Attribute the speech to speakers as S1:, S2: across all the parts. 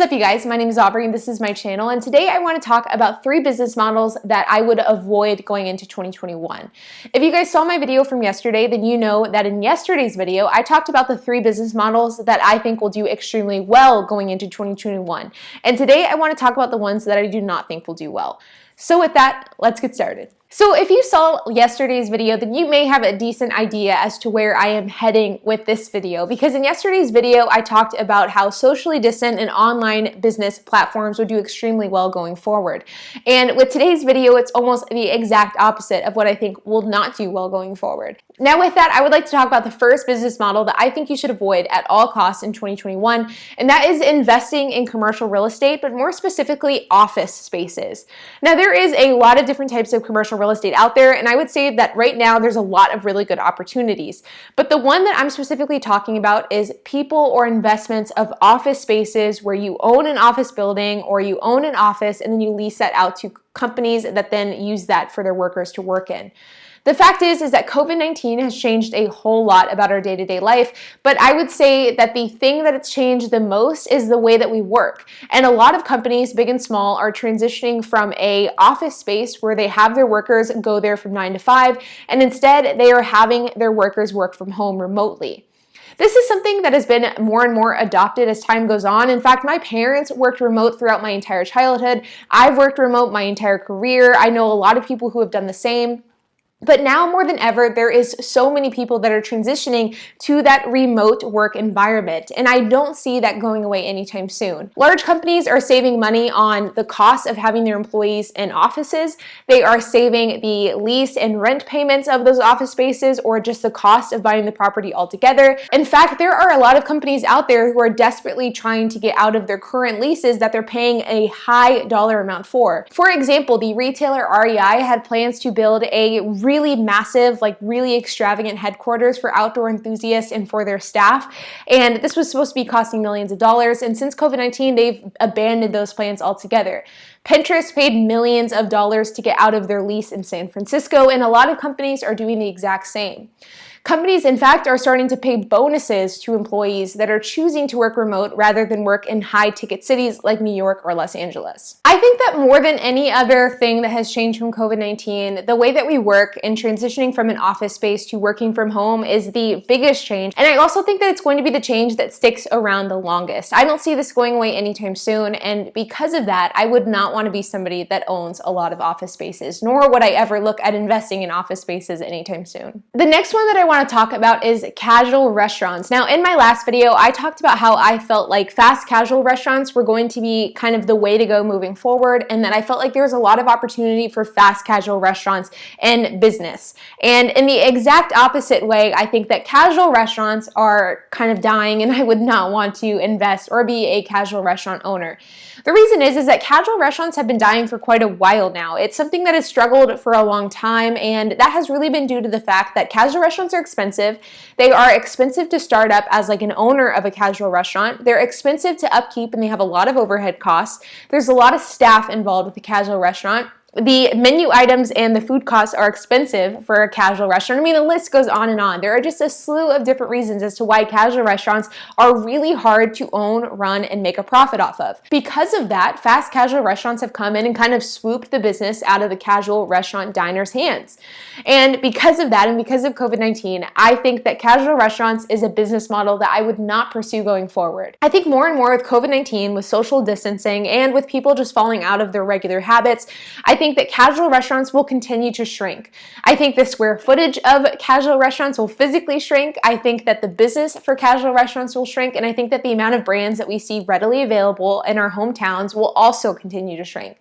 S1: up, you guys? My name is Aubrey and this is my channel, and today I want to talk about 3 business models that I would avoid going into 2021. If you guys saw my video from yesterday, then you know that in yesterday's video I talked about the 3 business models that I think will do extremely well going into 2021. And today I want to talk about the ones that I do not think will do well. So with that, let's get started. So if you saw yesterday's video, then you may have a decent idea as to where I am heading with this video, because in yesterday's video, I talked about how socially distant and online business platforms would do extremely well going forward. And with today's video, it's almost the exact opposite of what I think will not do well going forward. Now with that, I would like to talk about the first business model that I think you should avoid at all costs in 2021, and that is investing in commercial real estate, but more specifically office spaces. Now there is a lot of different types of commercial real estate out there, and I would say that right now there's a lot of really good opportunities. But the one that I'm specifically talking about is people or investments of office spaces where you own an office building or you own an office and then you lease that out to companies that then use that for their workers to work in. The fact is that COVID-19 has changed a whole lot about our day-to-day life, but I would say that the thing that it's changed the most is the way that we work. And a lot of companies, big and small, are transitioning from an office space where they have their workers go there from 9 to 5, and instead they are having their workers work from home remotely. This is something that has been more and more adopted as time goes on. In fact, my parents worked remote throughout my entire childhood. I've worked remote my entire career. I know a lot of people who have done the same. But now more than ever, there is so many people that are transitioning to that remote work environment, and I don't see that going away anytime soon. Large companies are saving money on the cost of having their employees in offices. They are saving the lease and rent payments of those office spaces, or just the cost of buying the property altogether. In fact, there are a lot of companies out there who are desperately trying to get out of their current leases that they're paying a high dollar amount for. For example, the retailer REI had plans to build a really massive, really extravagant headquarters for outdoor enthusiasts and for their staff. And this was supposed to be costing millions of dollars. And since COVID-19, they've abandoned those plans altogether. Pinterest paid millions of dollars to get out of their lease in San Francisco, and a lot of companies are doing the exact same. Companies, in fact, are starting to pay bonuses to employees that are choosing to work remote rather than work in high-ticket cities like New York or Los Angeles. I think that more than any other thing that has changed from COVID-19, the way that we work and transitioning from an office space to working from home is the biggest change. And I also think that it's going to be the change that sticks around the longest. I don't see this going away anytime soon, and because of that, I would not want to be somebody that owns a lot of office spaces, nor would I ever look at investing in office spaces anytime soon. The next one that I want to talk about is casual restaurants. Now, in my last video, I talked about how I felt like fast casual restaurants were going to be kind of the way to go moving forward, and that I felt like there was a lot of opportunity for fast casual restaurants in business. And in the exact opposite way, I think that casual restaurants are kind of dying, and I would not want to invest or be a casual restaurant owner. The reason is that casual restaurants have been dying for quite a while now. It's something that has struggled for a long time, and that has really been due to the fact that casual restaurants are expensive. They are expensive to start up as an owner of a casual restaurant. They're expensive to upkeep, and they have a lot of overhead costs. There's a lot of staff involved with a casual restaurant. The menu items and the food costs are expensive for a casual restaurant. I mean, the list goes on and on. There are just a slew of different reasons as to why casual restaurants are really hard to own, run, and make a profit off of. Because of that, fast casual restaurants have come in and kind of swooped the business out of the casual restaurant diners' hands. And because of that, and because of COVID-19, I think that casual restaurants is a business model that I would not pursue going forward. I think more and more with COVID-19, with social distancing, and with people just falling out of their regular habits, I think that casual restaurants will continue to shrink. I think the square footage of casual restaurants will physically shrink. I think that the business for casual restaurants will shrink, and I think that the amount of brands that we see readily available in our hometowns will also continue to shrink.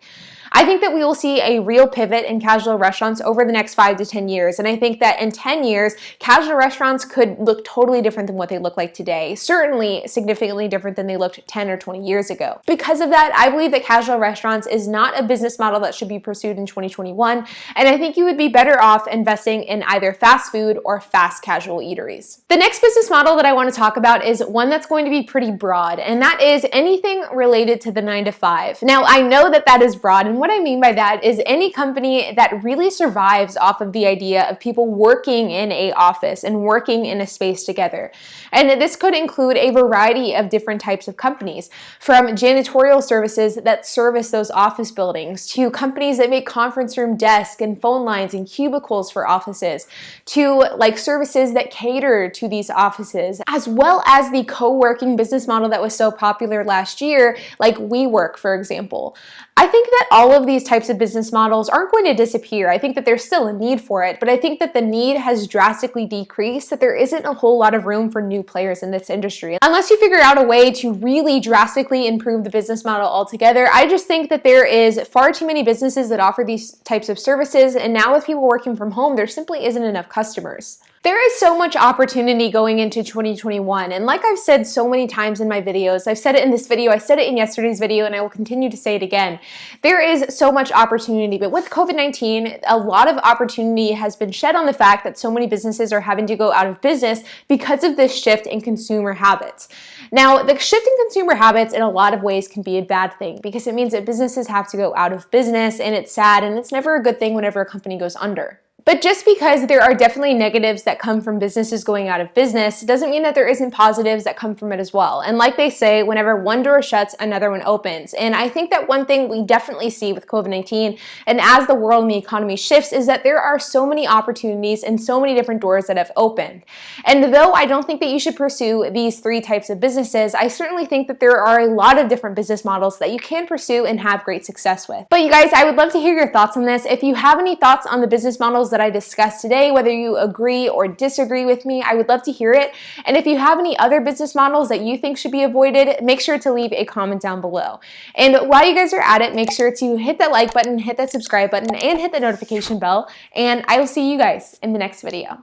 S1: I think that we will see a real pivot in casual restaurants over the next 5 to 10 years. And I think that in 10 years, casual restaurants could look totally different than what they look like today. Certainly significantly different than they looked 10 or 20 years ago. Because of that, I believe that casual restaurants is not a business model that should be pursued in 2021. And I think you would be better off investing in either fast food or fast casual eateries. The next business model that I want to talk about is one that's going to be pretty broad, and that is anything related to the 9 to 5. Now, I know that that is broad, and And what I mean by that is any company that really survives off of the idea of people working in an office and working in a space together. And this could include a variety of different types of companies, from janitorial services that service those office buildings, to companies that make conference room desks and phone lines and cubicles for offices, to like services that cater to these offices, as well as the co-working business model that was so popular last year, like WeWork, for example. I think that all of these types of business models aren't going to disappear. I think that there's still a need for it, but I think that the need has drastically decreased, that there isn't a whole lot of room for new players in this industry. Unless you figure out a way to really drastically improve the business model altogether, I just think that there is far too many businesses that offer these types of services, and now with people working from home, there simply isn't enough customers. There is so much opportunity going into 2021, and like I've said so many times in my videos, I've said it in this video, I said it in yesterday's video, and I will continue to say it again. There is so much opportunity, but with COVID-19, a lot of opportunity has been shed on the fact that so many businesses are having to go out of business because of this shift in consumer habits. Now, the shift in consumer habits in a lot of ways can be a bad thing because it means that businesses have to go out of business, and it's sad, and it's never a good thing whenever a company goes under. But just because there are definitely negatives that come from businesses going out of business doesn't mean that there isn't positives that come from it as well. And like they say, whenever one door shuts, another one opens. And I think that one thing we definitely see with COVID-19 and as the world and the economy shifts is that there are so many opportunities and so many different doors that have opened. And though I don't think that you should pursue these three types of businesses, I certainly think that there are a lot of different business models that you can pursue and have great success with. But you guys, I would love to hear your thoughts on this. If you have any thoughts on the business models that I discussed today, whether you agree or disagree with me, I would love to hear it. And if you have any other business models that you think should be avoided, make sure to leave a comment down below. And while you guys are at it, make sure to hit that like button, hit that subscribe button, and hit the notification bell. And I will see you guys in the next video.